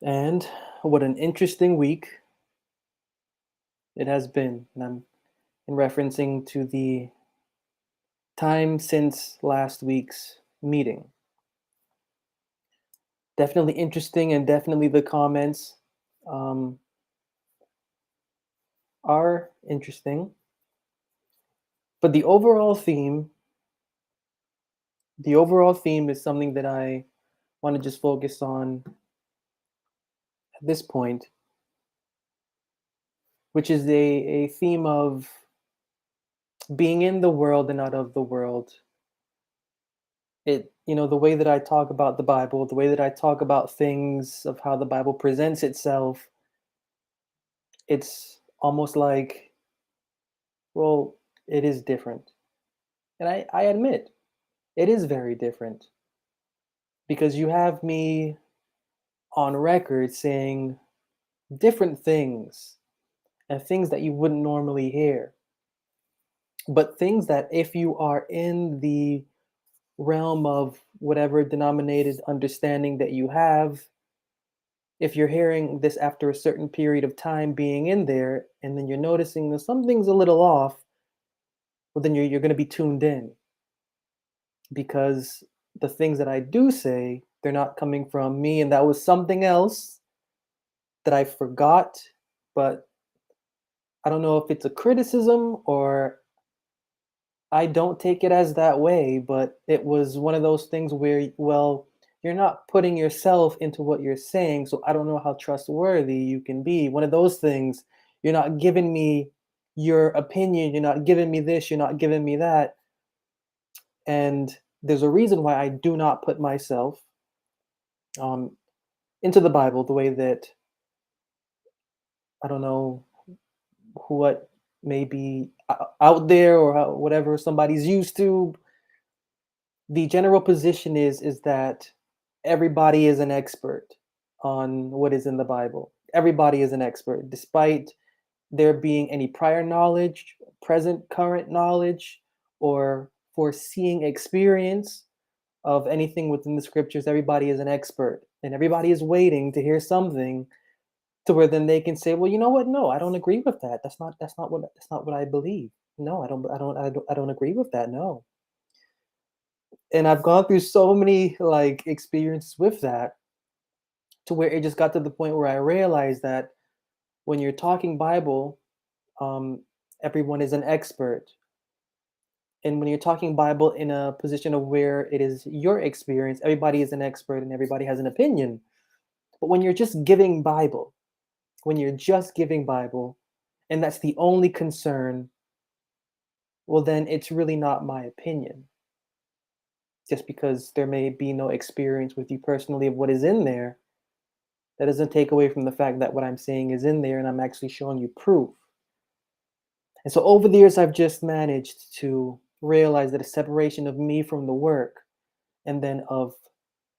And what an interesting week it has been. And I'm in referencing to the time since last week's meeting. Definitely interesting, and definitely the comments um, are interesting. But the overall theme is something that I want to just focus on at this point, which is a theme of being in the world and not of the world. The way that I talk about the Bible, the way that I talk about things of how the Bible presents itself, it's almost like, well, it is different. And I admit it is very different because you have me on record saying different things and things that you wouldn't normally hear, but things that if you are in the realm of whatever denominated understanding that you have, if you're hearing this after a certain period of time being in there, and then you're noticing that something's a little off, well, then you're going to be tuned in because the things that I do say, they're not coming from me. And that was something else that I forgot, but I don't know if it's a criticism or I don't take it as that way, but it was one of those things where, well, you're not putting yourself into what you're saying, so I don't know how trustworthy you can be. One of those things, you're not giving me your opinion, you're not giving me this, you're not giving me that. And there's a reason why I do not put myself um, into the Bible the way that I don't know what may be out there or whatever somebody's used to. The general position is that everybody is an expert on what is in the Bible. Everybody is an expert, despite there being any prior knowledge, present, current knowledge, or foreseeing experience of anything within the scriptures. Everybody is an expert, and everybody is waiting to hear something to where then they can say, "Well, you know what? No, I don't agree with that. That's not what I believe. No, I don't agree with that. No." And I've gone through so many like experiences with that to where it just got to the point where I realized that when you're talking Bible, um, everyone is an expert. And when you're talking Bible in a position of where it is your experience, everybody is an expert and everybody has an opinion. But when you're just giving Bible, and that's the only concern, well, then it's really not my opinion. Just because there may be no experience with you personally of what is in there, that doesn't take away from the fact that what I'm saying is in there and I'm actually showing you proof. And so over the years, I've just managed to realize that a separation of me from the work and then of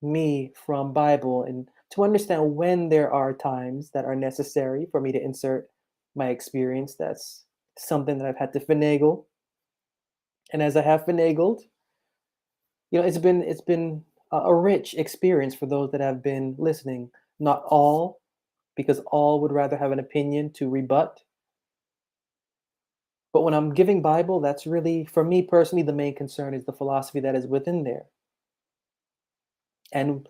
me from Bible, and to understand when there are times that are necessary for me to insert my experience. That's something that I've had to finagle. And as I have finagled, it's been a rich experience for those that have been listening. Not all, because all would rather have an opinion to rebut. But when I'm giving Bible, that's really, for me personally, the main concern is the philosophy that is within there. And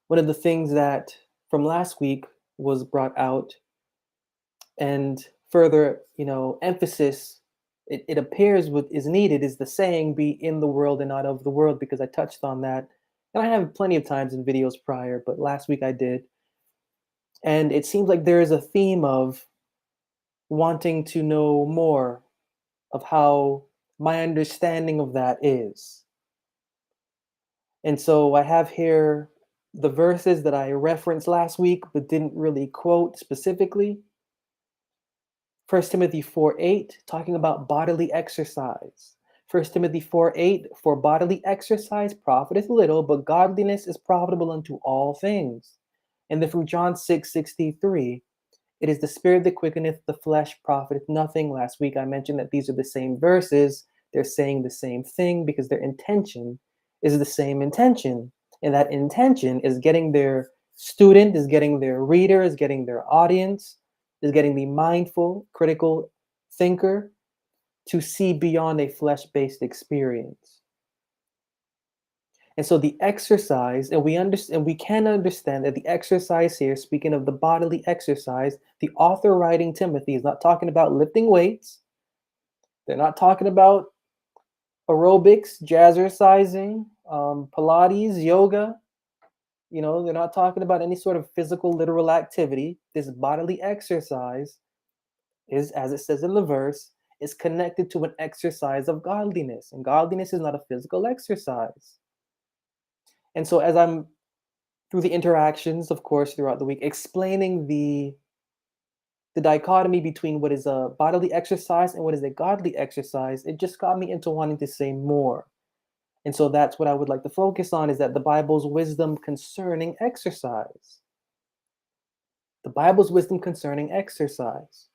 one of the things that from last week was brought out, and further, emphasis, it appears what is needed is the saying, be in the world and not of the world, because I touched on that. And I have plenty of times in videos prior, but last week I did. And it seems like there is a theme of wanting to know more of how my understanding of that is. And so I have here the verses that I referenced last week but didn't really quote specifically. 1 Timothy 4:8, talking about bodily exercise. 1 Timothy 4:8, for bodily exercise profiteth little, but godliness is profitable unto all things. And then from John 6:63, it is the spirit that quickeneth, the flesh profiteth nothing. Last week I mentioned that these are the same verses. They're saying the same thing because their intention is the same intention. And that intention is getting their student, is getting their reader, is getting their audience, is getting the mindful, critical thinker to see beyond a flesh-based experience. And so the exercise, and we can understand that the exercise here, speaking of the bodily exercise, the author writing Timothy is not talking about lifting weights. They're not talking about aerobics, jazzercising, Pilates, yoga. They're not talking about any sort of physical, literal activity. This bodily exercise is, as it says in the verse, is connected to an exercise of godliness. And godliness is not a physical exercise. And so as I'm through the interactions, of course, throughout the week, explaining the dichotomy between what is a bodily exercise and what is a godly exercise, it just got me into wanting to say more. And so that's what I would like to focus on, is that the Bible's wisdom concerning exercise. The Bible's wisdom concerning exercise.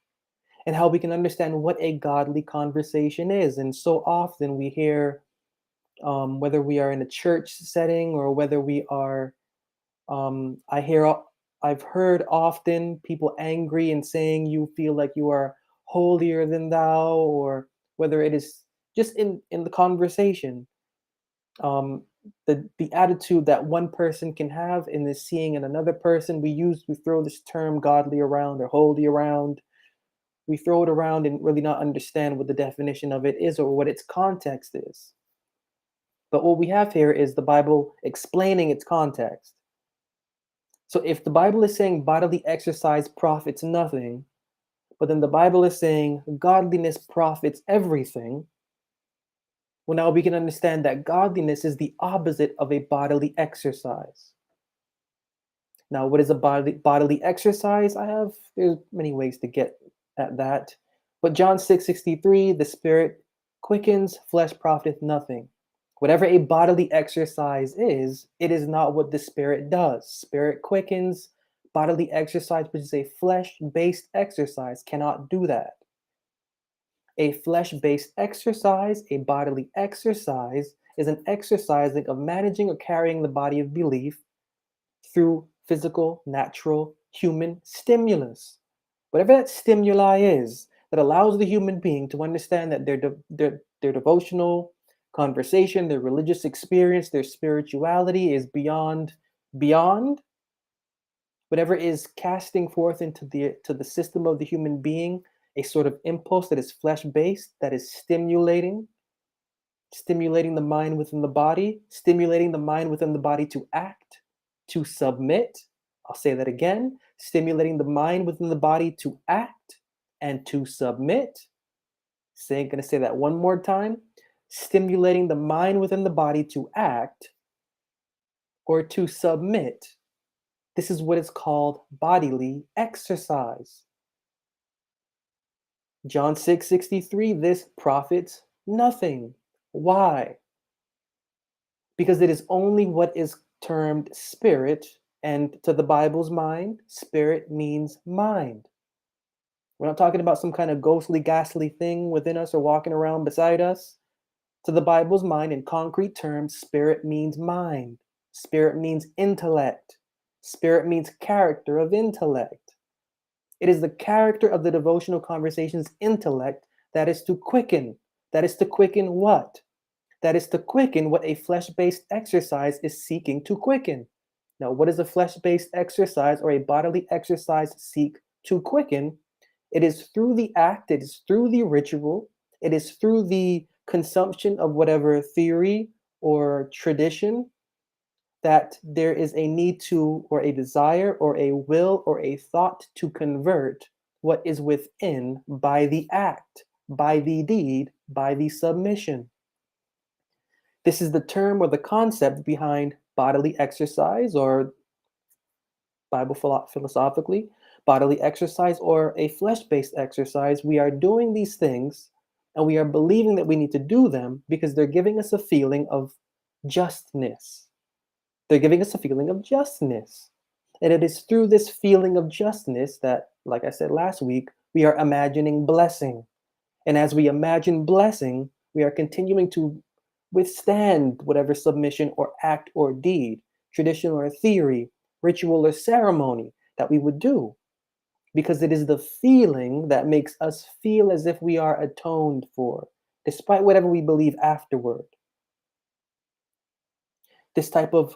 And how we can understand what a godly conversation is. And so often we hear, whether we are in a church setting or whether we are, I've heard often people angry and saying you feel like you are holier than thou, or whether it is just in the conversation, the attitude that one person can have in this seeing in another person. We throw this term godly around or holy around. We throw it around and really not understand what the definition of it is or what its context is. But what we have here is the Bible explaining its context. So if the Bible is saying bodily exercise profits nothing, but then the Bible is saying godliness profits everything, well, now we can understand that godliness is the opposite of a bodily exercise. Now, what is a bodily exercise? There's many ways to get at that. But John 6:63, the spirit quickens, flesh profiteth nothing. Whatever a bodily exercise is, it is not what the spirit does. Spirit quickens, bodily exercise, which is a flesh-based exercise, cannot do that. A flesh-based exercise, a bodily exercise, is an exercising of managing or carrying the body of belief through physical, natural, human stimulus. Whatever that stimuli is that allows the human being to understand that their devotional conversation, their religious experience, their spirituality is beyond whatever is casting forth into the system of the human being, a sort of impulse that is flesh-based, that is stimulating the mind within the body, stimulating the mind within the body to act, to submit. I'll say that again, stimulating the mind within the body to act and to submit. Gonna say that one more time. Stimulating the mind within the body to act or to submit. This is what is called bodily exercise. John 6:63, this profits nothing. Why? Because it is only what is termed spirit, and to the Bible's mind, spirit means mind. We're not talking about some kind of ghostly, ghastly thing within us or walking around beside us. To the Bible's mind, in concrete terms, spirit means mind. Spirit means intellect. Spirit means character of intellect. It is the character of the devotional conversation's intellect that is to quicken. That is to quicken what? That is to quicken what a flesh-based exercise is seeking to quicken. Now, what does a flesh-based exercise or a bodily exercise seek to quicken? It is through the act, it is through the ritual, it is through the consumption of whatever theory or tradition that there is a need to, or a desire, or a will, or a thought to convert what is within by the act, by the deed, by the submission. This is the term or the concept behind bodily exercise, or Bible philosophically, bodily exercise, or a flesh-based exercise. We are doing these things and we are believing that we need to do them because they're giving us a feeling of justness. They're giving us a feeling of justness. And it is through this feeling of justness that, like I said last week, we are imagining blessing. And as we imagine blessing, we are continuing to withstand whatever submission or act or deed, tradition or theory, ritual or ceremony that we would do, because it is the feeling that makes us feel as if we are atoned for, despite whatever we believe afterward. This type of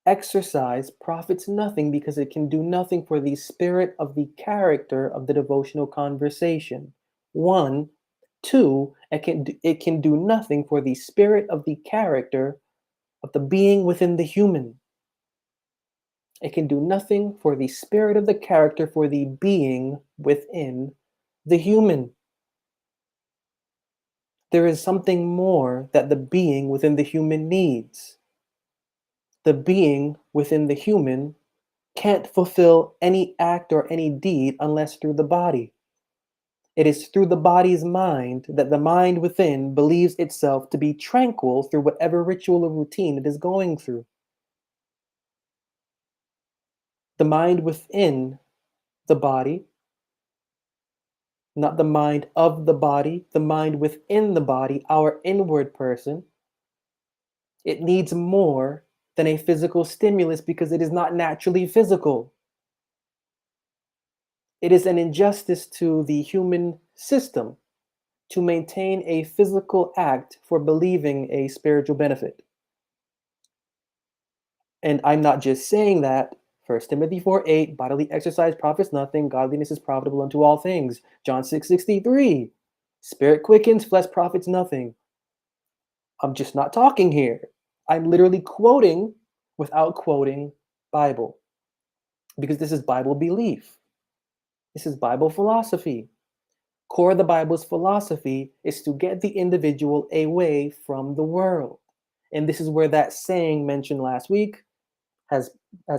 exercise profits nothing because it can do nothing for the spirit of the character of the devotional conversation. One, two, it can do nothing for the spirit of the character of the being within the human. It can do nothing for the spirit of the character for the being within the human. There is something more that the being within the human needs. The being within the human can't fulfill any act or any deed unless through the body. It is through the body's mind that the mind within believes itself to be tranquil through whatever ritual or routine it is going through. The mind within the body, not the mind of the body, the mind within the body, our inward person, it needs more than a physical stimulus because it is not naturally physical. It is an injustice to the human system to maintain a physical act for believing a spiritual benefit. And I'm not just saying that. 1 Timothy 4:8, bodily exercise profits nothing, godliness is profitable unto all things. John 6:63, spirit quickens, flesh profits nothing. I'm just not talking here. I'm literally quoting without quoting Bible, because this is Bible belief. This is Bible philosophy. Core of the Bible's philosophy is to get the individual away from the world. And this is where that saying mentioned last week has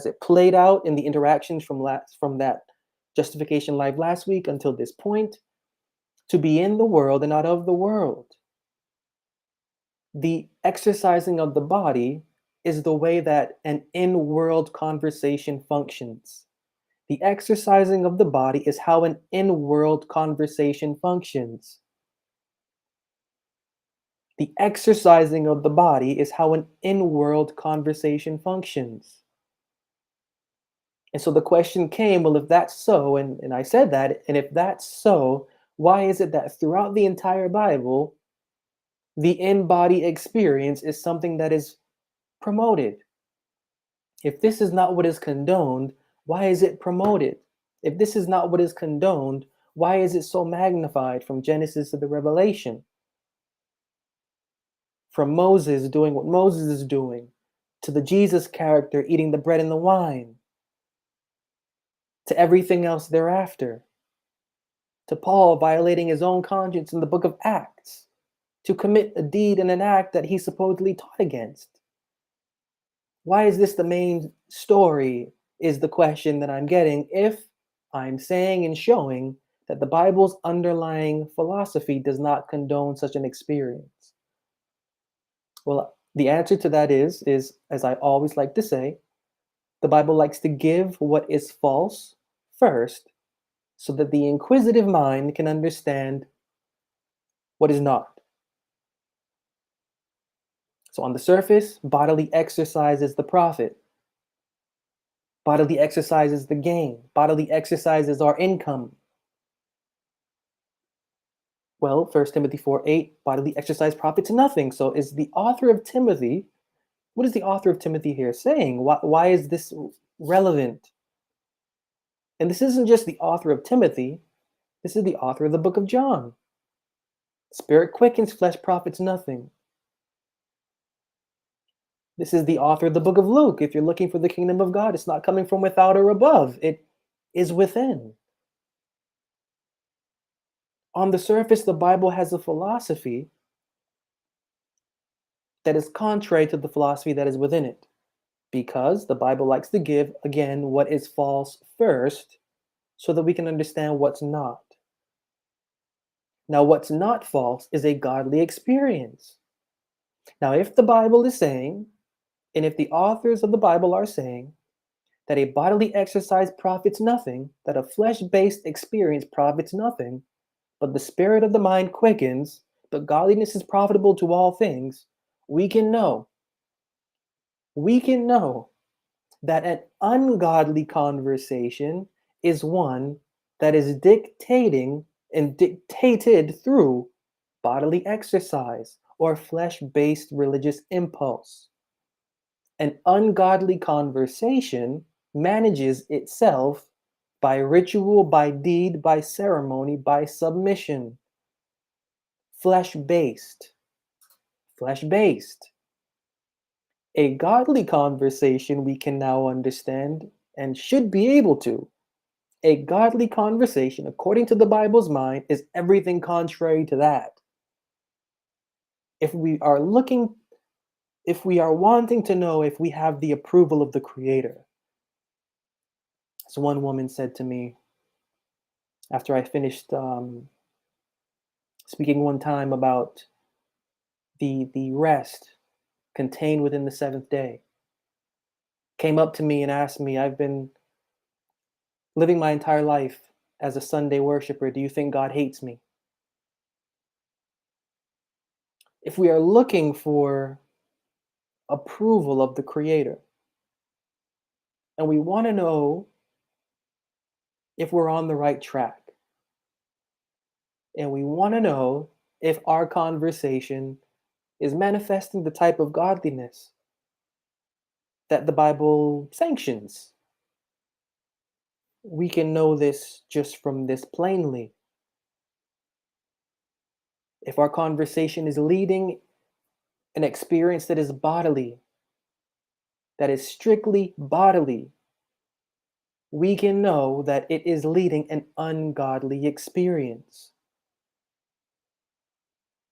it played out in the interactions from that Justification live last week until this point, to be in the world and not of the world. The exercising of the body is the way that an in-world conversation functions. The exercising of the body is how an in-world conversation functions. The exercising of the body is how an in-world conversation functions. And so the question came, well, if that's so, and I said that, and if that's so, why is it that throughout the entire Bible, the in-body experience is something that is promoted? If this is not what is condoned, why is it promoted? If this is not what is condoned, why is it so magnified from Genesis to the Revelation? From Moses doing what Moses is doing, to the Jesus character eating the bread and the wine, to everything else thereafter, to Paul violating his own conscience in the book of Acts, to commit a deed and an act that he supposedly taught against. Why is this the main story, is the question that I'm getting, if I'm saying and showing that the Bible's underlying philosophy does not condone such an experience? Well, the answer to that is, as I always like to say, the Bible likes to give what is false first, so that the inquisitive mind can understand what is not. So on the surface, bodily exercise is the profit. Bodily exercise is the gain. Bodily exercise is our income. Well, 1 Timothy 4:8, bodily exercise profits nothing. So is the author of Timothy, what is the author of Timothy here saying? Why is this relevant? And this isn't just the author of Timothy, this is the author of the book of John. Spirit quickens, flesh profits nothing. This is the author of the book of Luke. If you're looking for the kingdom of God, it's not coming from without or above. It is within. On the surface, the Bible has a philosophy that is contrary to the philosophy that is within it, because the Bible likes to give, again, what is false first, so that we can understand what's not. Now, what's not false is a godly experience. Now, if the Bible is saying, and if the authors of the Bible are saying, that a bodily exercise profits nothing, that a flesh-based experience profits nothing, but the spirit of the mind quickens, but godliness is profitable to all things, we can know that an ungodly conversation is one that is dictating and dictated through bodily exercise or flesh-based religious impulse. An ungodly conversation manages itself by ritual, by deed, by ceremony, by submission. Flesh-based. Flesh-based. A godly conversation we can now understand and should be able to. A godly conversation, according to the Bible's mind, is everything contrary to that. If we are wanting to know if we have the approval of the Creator, as one woman said to me after I finished speaking one time about the rest contained within the seventh day, came up to me and asked me, I've been living my entire life as a Sunday worshiper. Do you think God hates me? If we are looking for approval of the Creator, and we want to know if we're on the right track, and we want to know if our conversation is manifesting the type of godliness that the Bible sanctions, we can know this just from this plainly. If our conversation is leading an experience that is bodily, that is strictly bodily, we can know that it is leading an ungodly experience.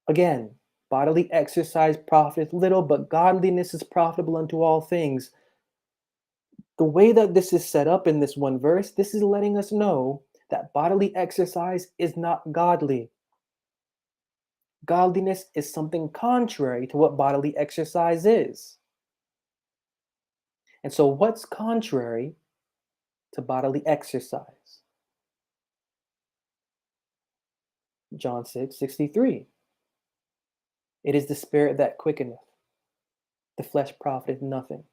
Again, bodily exercise profiteth little, but godliness is profitable unto all things. The way that this is set up in this one verse, this is letting us know that bodily exercise is not godly. Godliness is something contrary to what bodily exercise is. And so what's contrary to bodily exercise? John 6:63. It is the spirit that quickeneth, the flesh profiteth nothing.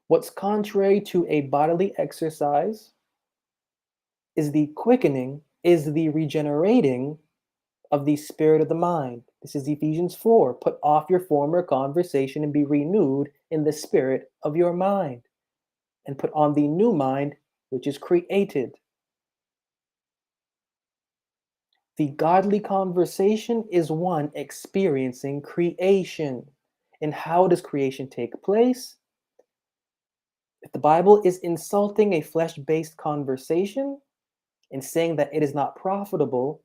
What's contrary to a bodily exercise is the quickening, is the regenerating of the spirit of the mind. This is Ephesians 4. Put off your former conversation and be renewed in the spirit of your mind, and put on the new mind, which is created. The godly conversation is one experiencing creation. And how does creation take place? If the Bible is insulting a flesh-based conversation and saying that it is not profitable,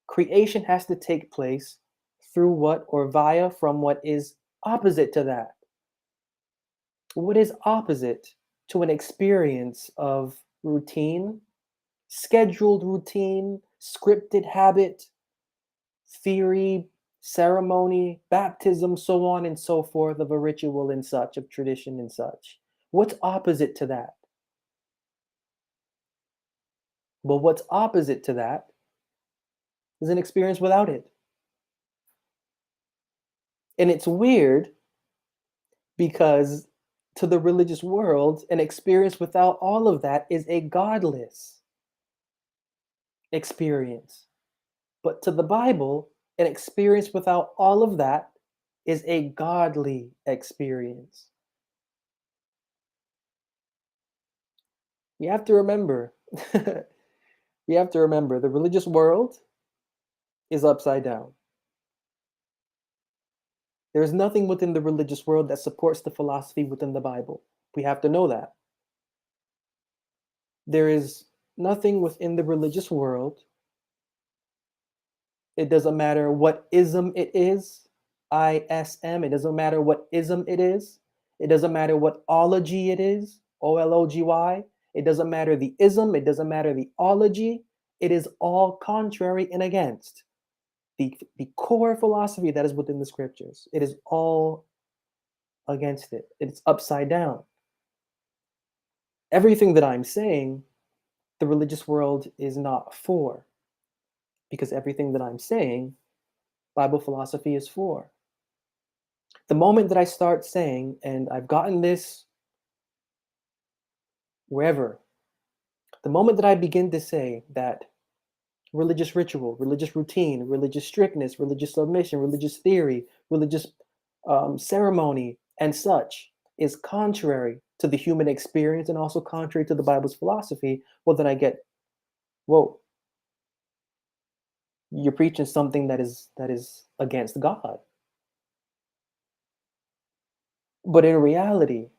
creation has to take place through what or via from what is opposite to that. What is opposite to an experience of routine, scheduled routine, scripted habit, theory, ceremony, baptism, so on and so forth, of a ritual and such, of tradition and such? What's opposite to that? Well, what's opposite to that is an experience without it. And it's weird because to the religious world, an experience without all of that is a godless experience. But to the Bible, an experience without all of that is a godly experience. You have to remember, you have to remember the religious world is upside down. There is nothing within the religious world that supports the philosophy within the Bible. We have to know that. There is nothing within the religious world. It doesn't matter what ism it is, ISM. It doesn't matter what ism it is. It doesn't matter what ology it is, OLOGY. It doesn't matter the ism. It doesn't matter the ology. It is all contrary and against the core philosophy that is within the scriptures. It is all against it. It's upside down. Everything that I'm saying, the religious world is not for, because everything that I'm saying, Bible philosophy is for. The moment that I start saying, and I've gotten this wherever, the moment that I begin to say that religious ritual, religious routine, religious strictness, religious submission, religious theory, religious ceremony, and such is contrary to the human experience and also contrary to the Bible's philosophy, well, then I get, whoa, you're preaching something that is against God. But in reality,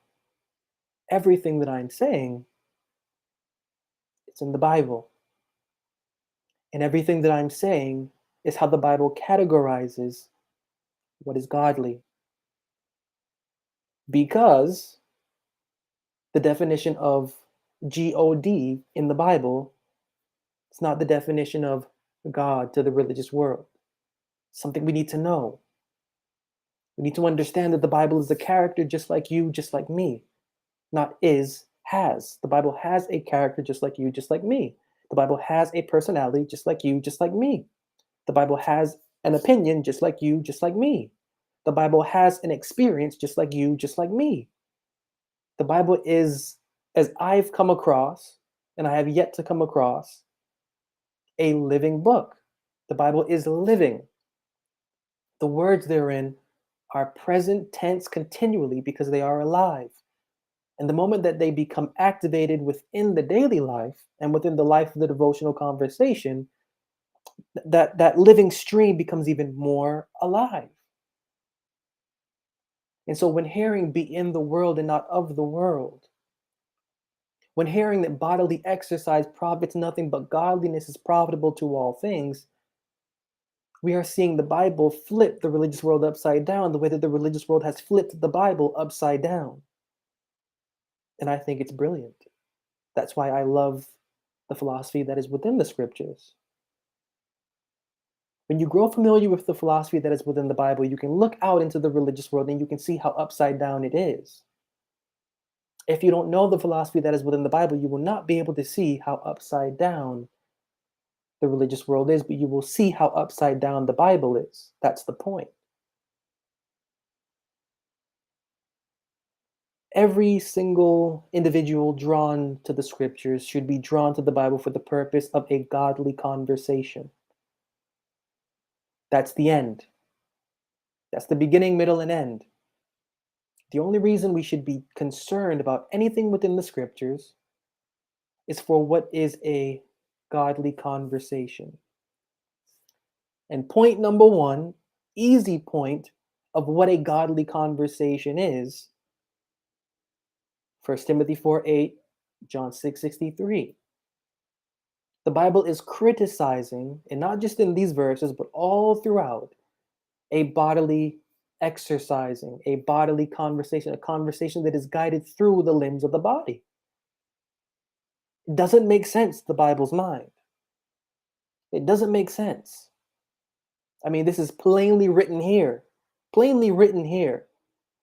everything that I'm saying, it's in the Bible. And everything that I'm saying is how the Bible categorizes what is godly. Because the definition of God in the Bible is not the definition of God to the religious world. Something we need to know. We need to understand that the Bible is a character just like you, just like me. Not is, has. The Bible has a character just like you, just like me. The Bible has a personality just like you, just like me. The Bible has an opinion just like you, just like me. The Bible has an experience just like you, just like me. The Bible is, as I've come across, and I have yet to come across, a living book. The Bible is living. The words therein are present tense continually because they are alive. And the moment that they become activated within the daily life and within the life of the devotional conversation, that living stream becomes even more alive. And so when hearing be in the world and not of the world, when hearing that bodily exercise profits nothing but godliness is profitable to all things, we are seeing the Bible flip the religious world upside down the way that the religious world has flipped the Bible upside down. And I think it's brilliant. That's why I love the philosophy that is within the scriptures. When you grow familiar with the philosophy that is within the Bible, you can look out into the religious world and you can see how upside down it is. If you don't know the philosophy that is within the Bible, you will not be able to see how upside down the religious world is, but you will see how upside down the Bible is. That's the point. Every single individual drawn to the scriptures should be drawn to the Bible for the purpose of a godly conversation. That's the end. That's the beginning, middle, and end. The only reason we should be concerned about anything within the scriptures is for what is a godly conversation. And point number one, easy point of what a godly conversation is, 1 Timothy 4:8, John 6:63. The Bible is criticizing, and not just in these verses, but all throughout, a bodily exercising, a bodily conversation, a conversation that is guided through the limbs of the body. It doesn't make sense to the Bible's mind. It doesn't make sense. I mean, this is plainly written here. Plainly written here.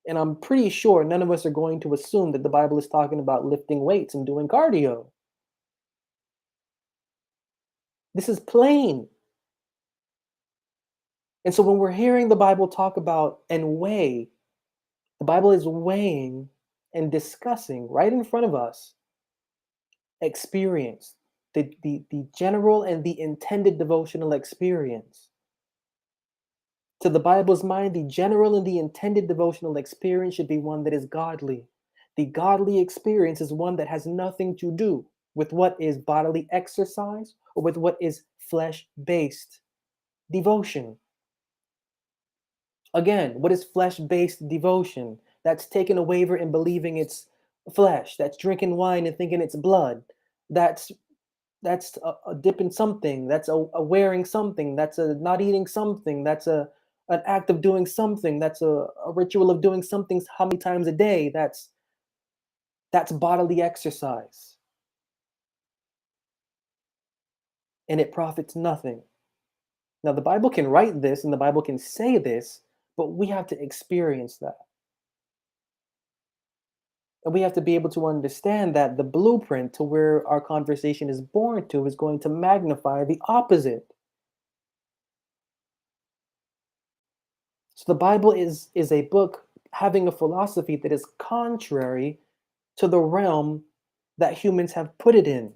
And I'm pretty sure none of us are going to assume that the Bible is talking about lifting weights and doing cardio. This is plain. And so when we're hearing the Bible talk about and weigh, the Bible is weighing and discussing right in front of us experience, the general and the intended devotional experience. To the Bible's mind, the general and the intended devotional experience should be one that is godly. The godly experience is one that has nothing to do with what is bodily exercise or with what is flesh-based devotion. Again, what is flesh-based devotion? That's taking a wafer and believing it's flesh. That's drinking wine and thinking it's blood. That's a dip in something. That's a wearing something. That's a not eating something. That's an act of doing something. That's a ritual of doing something how many times a day. That's bodily exercise. And it profits nothing. Now the Bible can write this and the Bible can say this, but we have to experience that. And we have to be able to understand that the blueprint to where our conversation is born to is going to magnify the opposite. So the Bible is a book having a philosophy that is contrary to the realm that humans have put it in.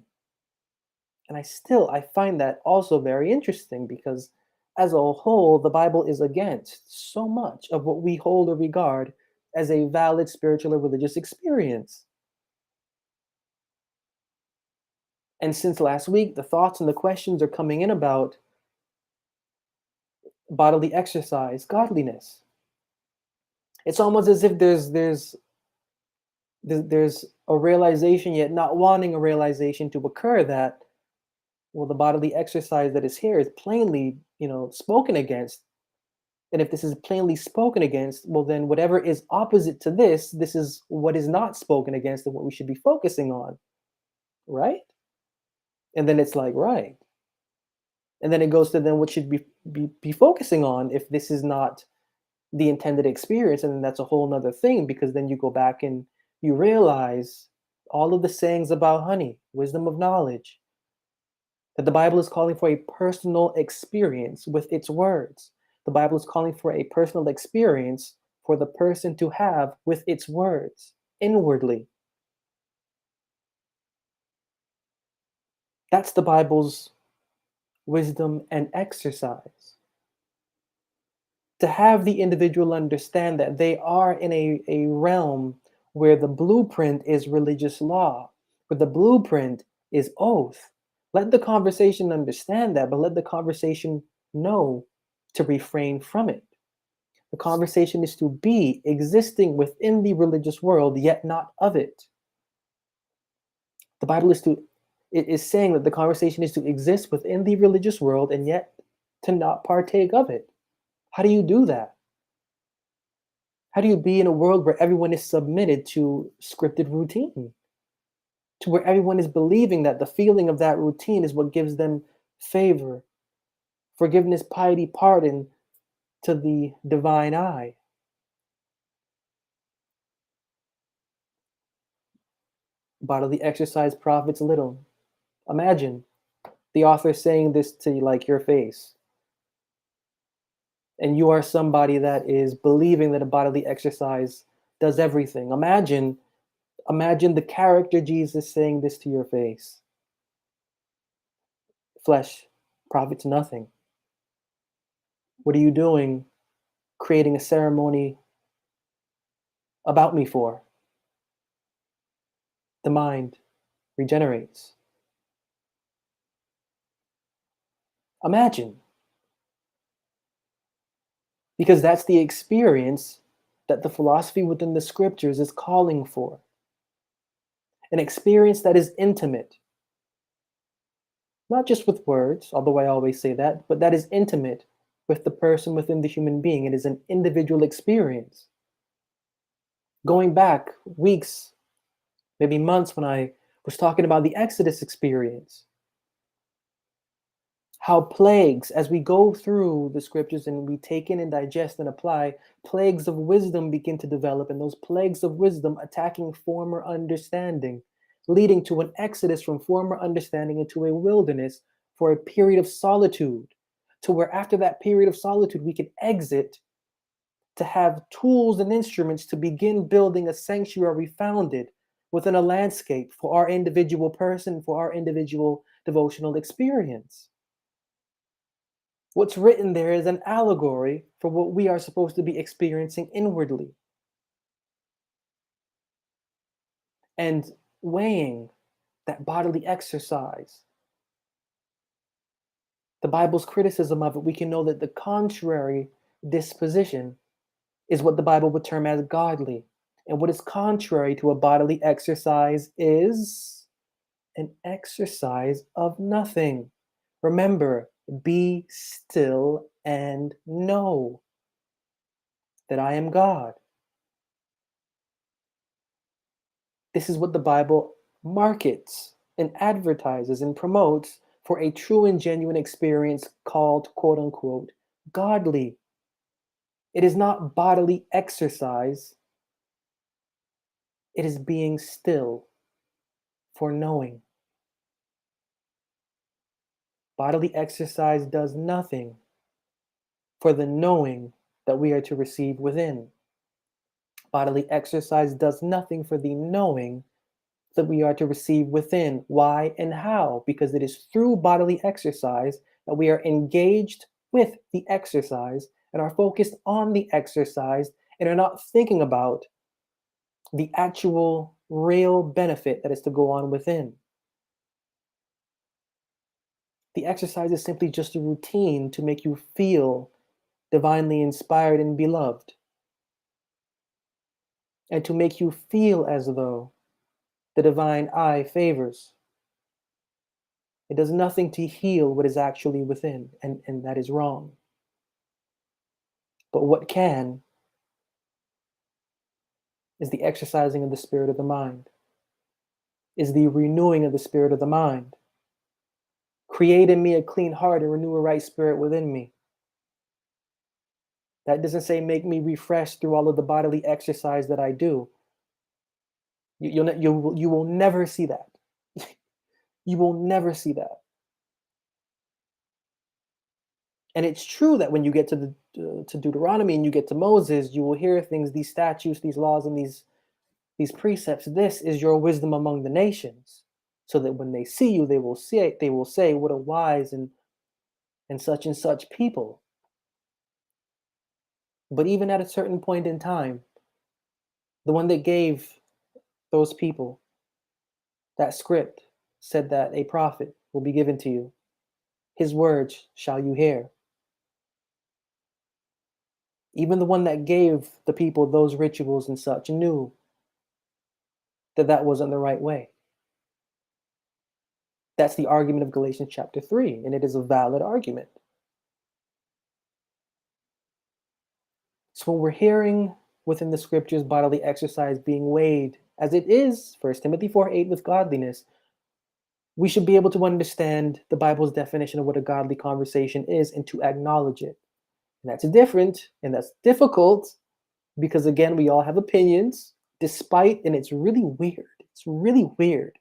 And I find that also very interesting because as a whole, the Bible is against so much of what we hold or regard as a valid spiritual or religious experience. And since last week, the thoughts and the questions are coming in about bodily exercise, godliness. It's almost as if there's a realization yet not wanting a realization to occur that, well, the bodily exercise that is here is plainly, spoken against. And if this is plainly spoken against, well, then whatever is opposite to this is what is not spoken against and what we should be focusing on, right? And then it's like, right. And then it goes to then what should be focusing on if this is not the intended experience. And then that's a whole nother thing because then you go back and you realize all of the sayings about honey, wisdom of knowledge, that the Bible is calling for a personal experience with its words. The Bible is calling for a personal experience for the person to have with its words inwardly. That's the Bible's wisdom and exercise. To have the individual understand that they are in a realm where the blueprint is religious law, where the blueprint is oath. Let the conversation understand that, but let the conversation know to refrain from it. The conversation is to be existing within the religious world, yet not of it. The Bible it is saying that the conversation is to exist within the religious world and yet to not partake of it. How do you do that? How do you be in a world where everyone is submitted to scripted routine? To where everyone is believing that the feeling of that routine is what gives them favor, forgiveness, piety, pardon to the divine eye. Bodily exercise profits little. Imagine the author saying this to like your face, and you are somebody that is believing that a bodily exercise does everything. Imagine the character Jesus saying this to your face. Flesh profits nothing. What are you doing creating a ceremony about me for? The mind regenerates. Imagine, because that's the experience that the philosophy within the scriptures is calling for. An experience that is intimate, not just with words, although I always say that, but that is intimate with the person within the human being. It is an individual experience. Going back weeks, maybe months, when I was talking about the Exodus experience, how plagues, as we go through the scriptures and we take in and digest and apply, plagues of wisdom begin to develop, and those plagues of wisdom attacking former understanding, leading to an exodus from former understanding into a wilderness for a period of solitude, to where after that period of solitude, we can exit to have tools and instruments to begin building a sanctuary founded within a landscape for our individual person, for our individual devotional experience. What's written there is an allegory for what we are supposed to be experiencing inwardly. And weighing that bodily exercise, the Bible's criticism of it, we can know that the contrary disposition is what the Bible would term as godly. And what is contrary to a bodily exercise is an exercise of nothing. Remember, be still and know that I am God. This is what the Bible markets and advertises and promotes for a true and genuine experience called, quote unquote, godly. It is not bodily exercise, it is being still for knowing. Bodily exercise does nothing for the knowing that we are to receive within. Bodily exercise does nothing for the knowing that we are to receive within. Why and how? Because it is through bodily exercise that we are engaged with the exercise and are focused on the exercise and are not thinking about the actual real benefit that is to go on within. The exercise is simply just a routine to make you feel divinely inspired and beloved, and to make you feel as though the divine eye favors. It does nothing to heal what is actually within, and that is wrong. But what can is the exercising of the spirit of the mind, is the renewing of the spirit of the mind. Create in me a clean heart and renew a right spirit within me. That doesn't say make me refresh through all of the bodily exercise that I do. You will never see that. You will never see that. And it's true that when you get to Deuteronomy and you get to Moses, you will hear things, these statutes, these laws, and these precepts. This is your wisdom among the nations, so that when they see you, they will say, what a wise and such people. But even at a certain point in time, the one that gave those people that script said that a prophet will be given to you. His words shall you hear. Even the one that gave the people those rituals and such knew that that wasn't the right way. That's the argument of Galatians chapter 3, and it is a valid argument. So when we're hearing within the scriptures bodily exercise being weighed, as it is, 1 Timothy 4:8, with godliness, we should be able to understand the Bible's definition of what a godly conversation is and to acknowledge it. And that's different, and that's difficult, because again, we all have opinions, and it's really weird. It's really weird.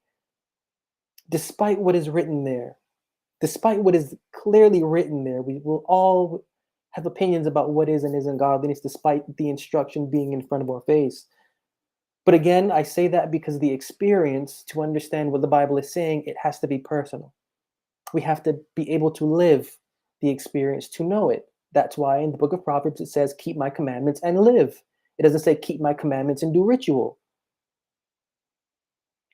Despite what is written there, despite what is clearly written there, we will all have opinions about what is and isn't godliness, despite the instruction being in front of our face. But again, I say that because the experience to understand what the Bible is saying, it has to be personal. We have to be able to live the experience to know it. That's why in the book of Proverbs, it says, keep my commandments and live. It doesn't say keep my commandments and do ritual.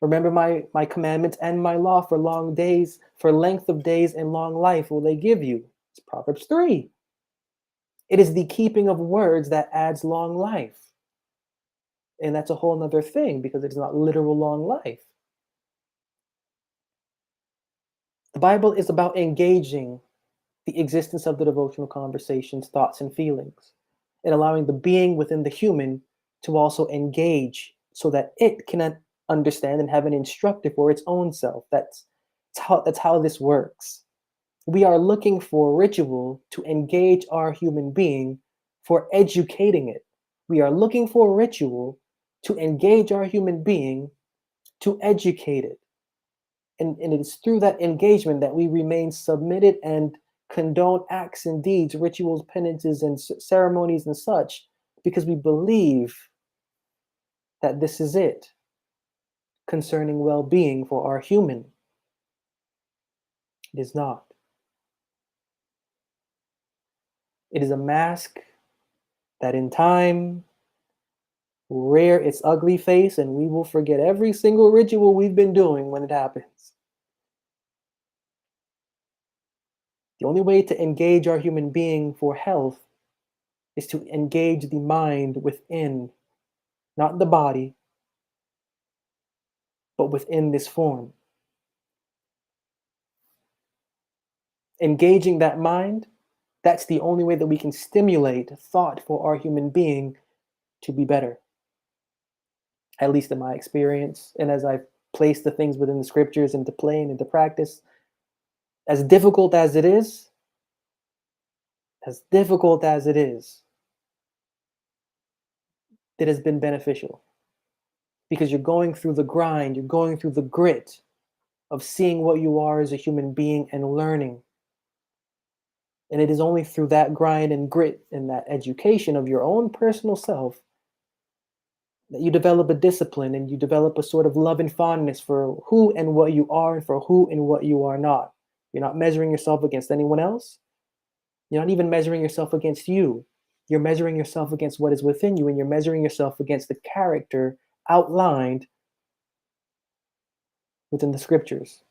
Remember my commandments and my law for long days, for length of days and long life will they give you. It's Proverbs 3. It is the keeping of words that adds long life. And that's a whole nother thing, because it's not literal long life. The Bible is about engaging the existence of the devotional conversations, thoughts, and feelings, and allowing the being within the human to also engage so that it can understand and have an instructor for its own self. That's how this works. We are looking for ritual to engage our human being for educating it. We are looking for ritual to engage our human being to educate it. And it is through that engagement that we remain submitted and condone acts and deeds, rituals, penances, and ceremonies and such, because we believe that this is it concerning well-being for our human. It is not. It is a mask that in time will rear its ugly face, and we will forget every single ritual we've been doing when it happens. The only way to engage our human being for health is to engage the mind within, not the body, but within this form. Engaging that mind, that's the only way that we can stimulate thought for our human being to be better. At least in my experience, and as I've placed the things within the scriptures into play and into practice, as difficult as it is, it has been beneficial. Because you're going through the grind, you're going through the grit of seeing what you are as a human being and learning And it is only through that grind and grit and that education of your own personal self that you develop a discipline and you develop a sort of love and fondness for who and what you are and for who and what you are not. You're not measuring yourself against anyone else. You're not even measuring yourself against you. You're measuring yourself against what is within you, and you're measuring yourself against the character outlined within the scriptures.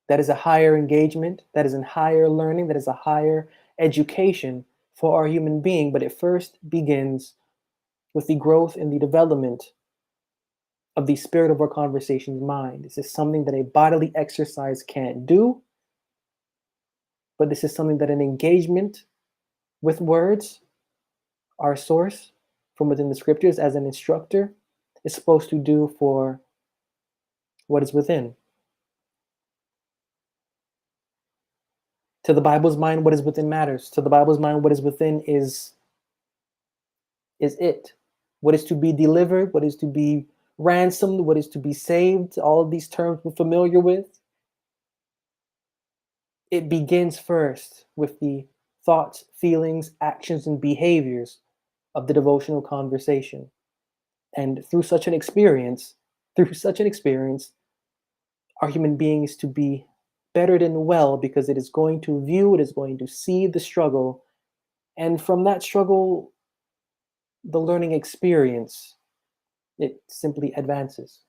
That is a higher engagement, that is a higher learning, that is a higher education for our human being, but it first begins with the growth and the development of the spirit of our conversation's mind. This is something that a bodily exercise can't do, but this is something that an engagement with words, our source from within the scriptures as an instructor, is supposed to do for what is within. To the Bible's mind, what is within matters. To the Bible's mind, what is within is it. What is to be delivered, what is to be ransomed, what is to be saved, all of these terms we're familiar with. It begins first with the thoughts, feelings, actions, and behaviors of the devotional conversation. And through such an experience, our human beings to be bettered and well because it is going to view, it is going to see the struggle. And from that struggle, the learning experience, it simply advances.